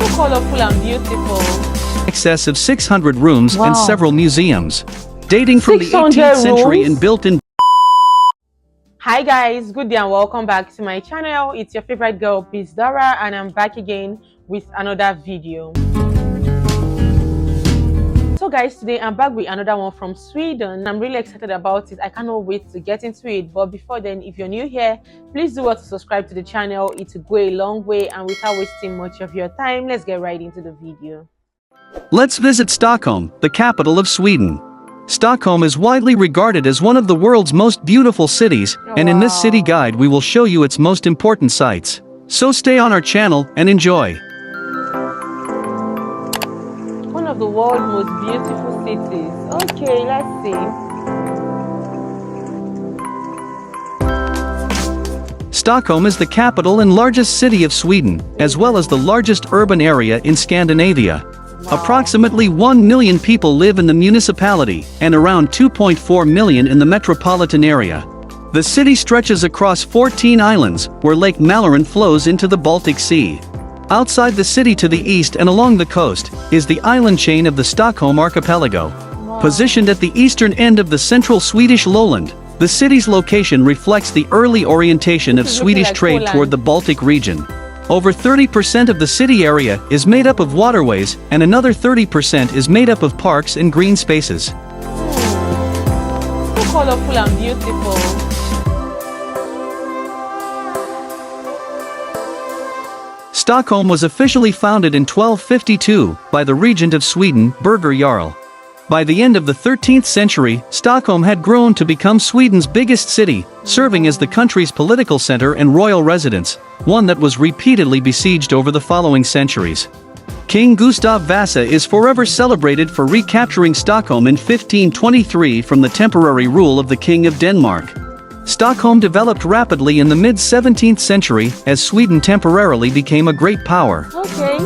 So colorful and beautiful. Excess of 600 rooms and several museums. Dating from the 18th century and built in. Hi guys, good day and welcome back to my channel. It's your favorite girl, Peace Dara, and I'm back again with another video. So guys, today I'm back with another one from Sweden. I'm really excited about it. I cannot wait to get into it. But before then, if you're new here, please do to subscribe to the channel. It will go a long way, and without wasting much of your time, let's get right into the video. Let's visit Stockholm, the capital of Sweden. Stockholm is widely regarded as one of the world's most beautiful cities, and in this city guide we will show you its most important sites. So stay on our channel and enjoy. One of the world's most beautiful cities. Okay, let's see. Stockholm is the capital and largest city of Sweden, as well as the largest urban area in Scandinavia. Approximately 1 million people live in the municipality, and around 2.4 million in the metropolitan area. The city stretches across 14 islands, where Lake Mälaren flows into the Baltic Sea. Outside the city to the east and along the coast, is the island chain of the Stockholm archipelago. Positioned at the eastern end of the central Swedish lowland, the city's location reflects the early orientation of Swedish trade toward the Baltic region. Over 30% of the city area is made up of waterways, and another 30% is made up of parks and green spaces. So colorful and beautiful. Stockholm was officially founded in 1252 by the regent of Sweden, Birger Jarl. By the end of the 13th century, Stockholm had grown to become Sweden's biggest city, serving as the country's political center and royal residence, one that was repeatedly besieged over the following centuries. King Gustav Vasa is forever celebrated for recapturing Stockholm in 1523 from the temporary rule of the King of Denmark. Stockholm developed rapidly in the mid-17th century as Sweden temporarily became a great power. Okay.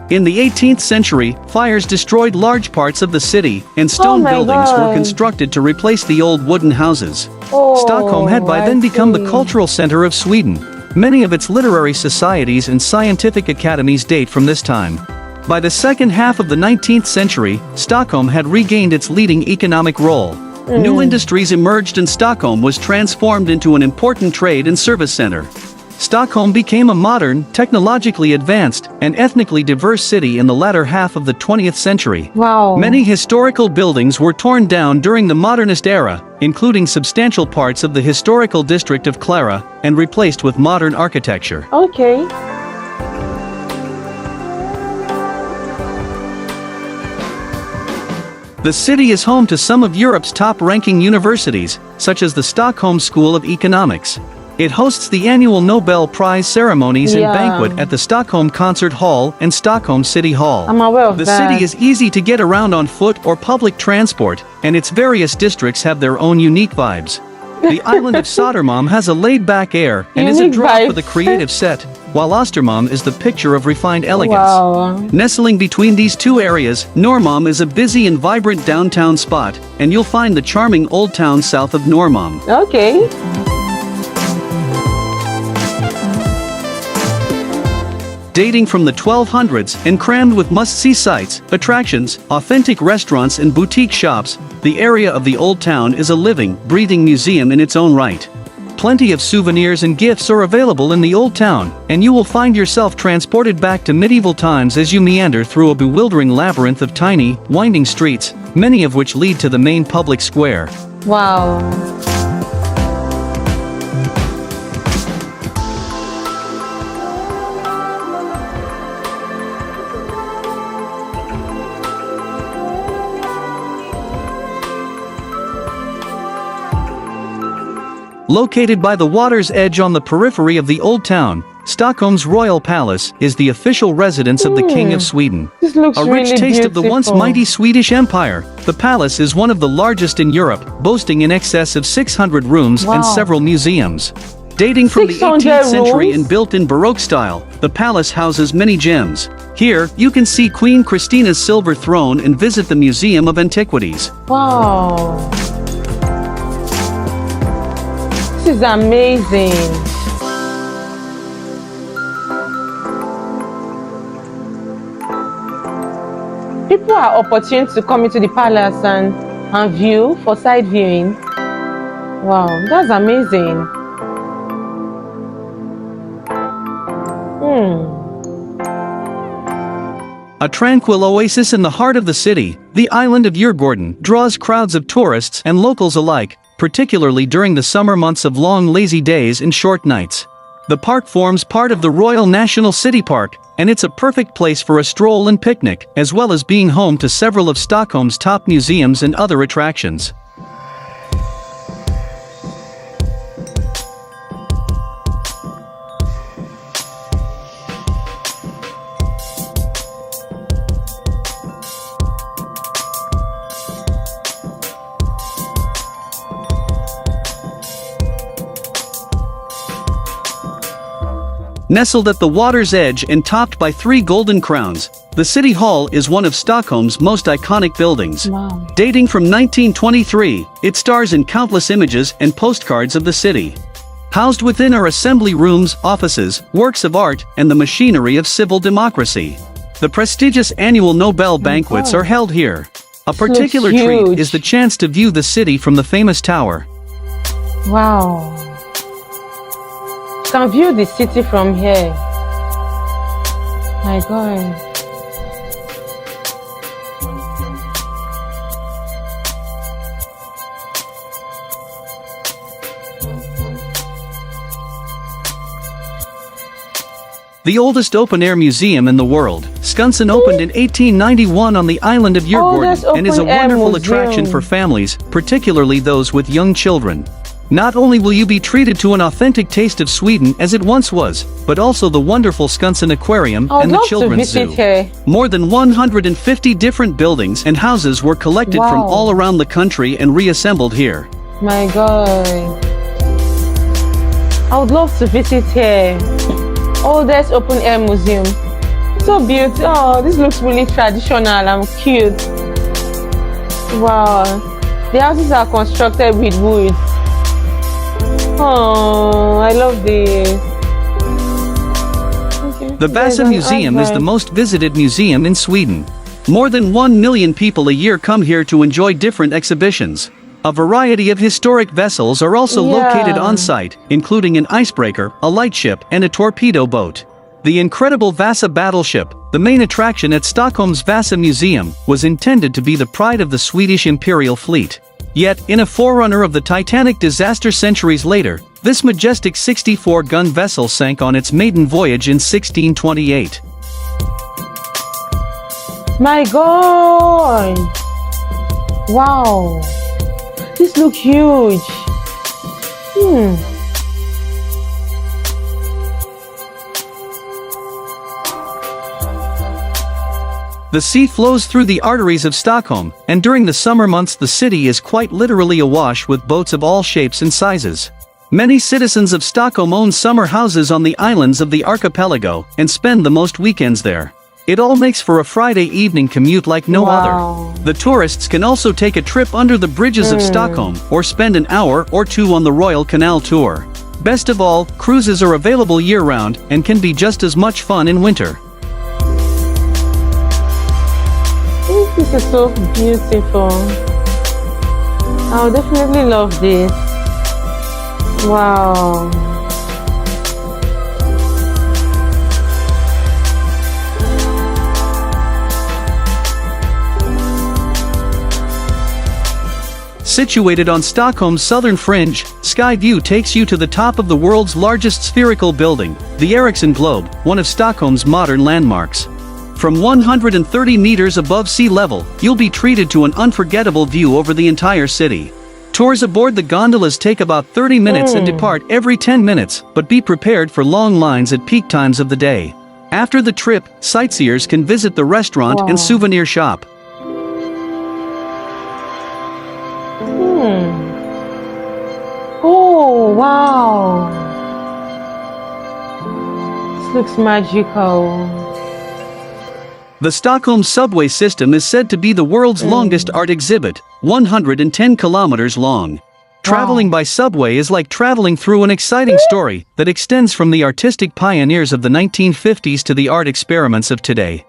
In the 18th century, fires destroyed large parts of the city, and stone buildings were constructed to replace the old wooden houses. Stockholm had by then become the cultural center of Sweden. Many of its literary societies and scientific academies date from this time. By the second half of the 19th century, Stockholm had regained its leading economic role. New industries emerged and Stockholm was transformed into an important trade and service center. Stockholm became a modern, technologically advanced, and ethnically diverse city in the latter half of the 20th century. Many historical buildings were torn down during the modernist era, including substantial parts of the historical district of Klara, and replaced with modern architecture. Okay. The city is home to some of Europe's top-ranking universities, such as the Stockholm School of Economics. It hosts the annual Nobel Prize ceremonies and banquet at the Stockholm Concert Hall and Stockholm City Hall. I'm aware of that. The city is easy to get around on foot or public transport, and its various districts have their own unique vibes. The island of Södermalm has a laid-back air and is a draw for the creative set, while Östermalm is the picture of refined elegance. Nestling between these two areas, Norrmalm is a busy and vibrant downtown spot, and you'll find the charming old town south of Norrmalm. Okay. Dating from the 1200s and crammed with must-see sights, attractions, authentic restaurants and boutique shops, the area of the Old Town is a living, breathing museum in its own right. Plenty of souvenirs and gifts are available in the Old Town, and you will find yourself transported back to medieval times as you meander through a bewildering labyrinth of tiny, winding streets, many of which lead to the main public square. Wow. Located by the water's edge on the periphery of the Old Town, Stockholm's Royal Palace is the official residence of the King of Sweden. This looks a rich really taste beautiful. of the once mighty Swedish Empire, the palace is one of the largest in Europe, boasting in excess of 600 rooms and several museums. Dating from the 18th century and built in Baroque style, the palace houses many gems. Here, you can see Queen Christina's silver throne and visit the Museum of Antiquities. Wow. This is amazing. people are opportune to come into the palace and view for side viewing. Wow, that's amazing. A tranquil oasis in the heart of the city, the island of Djurgården draws crowds of tourists and locals alike, particularly during the summer months of long lazy days and short nights. The park forms part of the Royal National City Park, and it's a perfect place for a stroll and picnic, as well as being home to several of Stockholm's top museums and other attractions. Nestled at the water's edge and topped by 3 golden crowns, the City Hall is one of Stockholm's most iconic buildings. Wow. Dating from 1923, it stars in countless images and postcards of the city. Housed within are assembly rooms, offices, works of art, and the machinery of civil democracy. The prestigious annual Nobel banquets are held here. A particular treat is the chance to view the city from the famous tower. Wow. You can view the city from here. My God. The oldest open-air museum in the world, Skansen opened in 1891 on the island of Djurgården and is a wonderful attraction for families, particularly those with young children. Not only will you be treated to an authentic taste of Sweden as it once was, but also the wonderful Skansen Aquarium and the Children's Zoo. More than 150 different buildings and houses were collected from all around the country and reassembled here. My God. I would love to visit here. Oldest open-air museum. So beautiful. Oh, this looks really traditional and cute. Wow. The houses are constructed with wood. Oh, I love this. Okay. The Vasa Museum is the most visited museum in Sweden. More than 1 million people a year come here to enjoy different exhibitions. A variety of historic vessels are also located on site, including an icebreaker, a lightship, and a torpedo boat. The incredible Vasa battleship, the main attraction at Stockholm's Vasa Museum, was intended to be the pride of the Swedish imperial fleet. Yet, in a forerunner of the Titanic disaster centuries later, this majestic 64-gun vessel sank on its maiden voyage in 1628. My God! Wow! This looks huge! The sea flows through the arteries of Stockholm, and during the summer months the city is quite literally awash with boats of all shapes and sizes. Many citizens of Stockholm own summer houses on the islands of the archipelago, and spend the most weekends there. It all makes for a Friday evening commute like no other. The tourists can also take a trip under the bridges of Stockholm, or spend an hour or two on the Royal Canal tour. Best of all, cruises are available year-round, and can be just as much fun in winter. This is so beautiful. I'll definitely love this. Wow. Situated on Stockholm's southern fringe, Sky View takes you to the top of the world's largest spherical building, the Ericsson Globe, one of Stockholm's modern landmarks. From 130 meters above sea level, you'll be treated to an unforgettable view over the entire city. Tours aboard the gondolas take about 30 minutes and depart every 10 minutes, but be prepared for long lines at peak times of the day. After the trip, sightseers can visit the restaurant and souvenir shop. Oh, wow. This looks magical. The Stockholm subway system is said to be the world's longest art exhibit, 110 kilometers long. Traveling by subway is like traveling through an exciting story that extends from the artistic pioneers of the 1950s to the art experiments of today.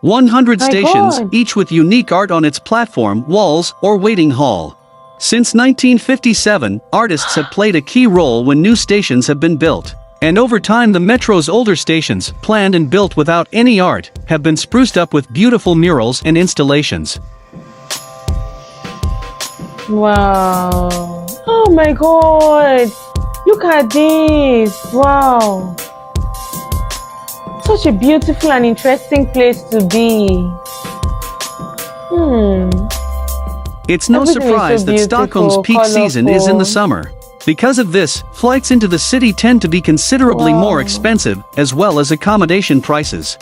100 My stations, God. each with unique art on its platform, walls, or waiting hall. Since 1957, artists have played a key role when new stations have been built. And over time the metro's older stations, planned and built without any art, have been spruced up with beautiful murals and installations. Wow. Oh my God. Look at this. Wow. Such a beautiful and interesting place to be. It's no Everything is surprise so that Stockholm's peak beautiful, season is in the colorful. summer. Because of this, flights into the city tend to be considerably more expensive, as well as accommodation prices.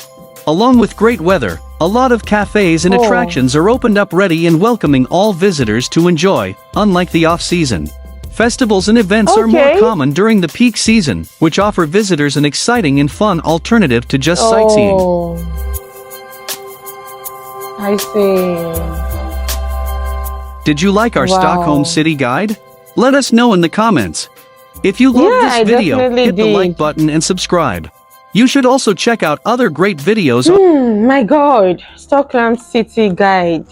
Along with great weather, a lot of cafes and attractions are opened up ready and welcoming all visitors to enjoy, unlike the off-season. Festivals and events are more common during the peak season, which offer visitors an exciting and fun alternative to just sightseeing. I see. Did you like our Stockholm city guide? Let us know in the comments. If you loved this video, hit the like button and subscribe. You should also check out other great videos. My God, Stockholm City Guide.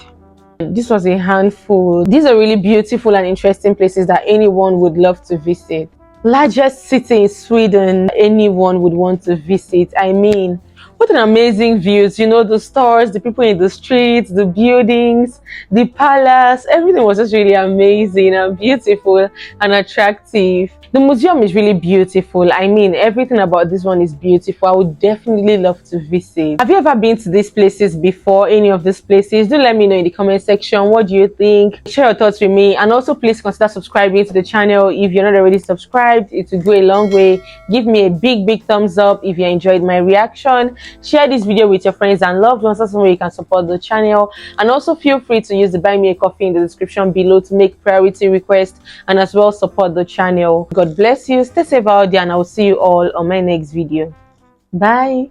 This was a handful. These are really beautiful and interesting places that anyone would love to visit. Largest city in Sweden, anyone would want to visit. I mean, what an amazing views, you know, the stores, the people in the streets, the buildings, the palace, everything was just really amazing and beautiful and attractive. The museum is really beautiful. I mean, everything about this one is beautiful. I would definitely love to visit. Have you ever been to these places before, any of these places? Do let me know in the comment section. What do you think? Share your thoughts with me, and also please consider subscribing to the channel if you're not already subscribed. It will go a long way. Give me a big thumbs up if you enjoyed my reaction. Share this video with your friends and loved ones, so you can support the channel, and also feel free to use the buy me a coffee in the description below to make priority requests and as well support the channel. God bless you, stay safe out there, and I will see you all on my next video. Bye.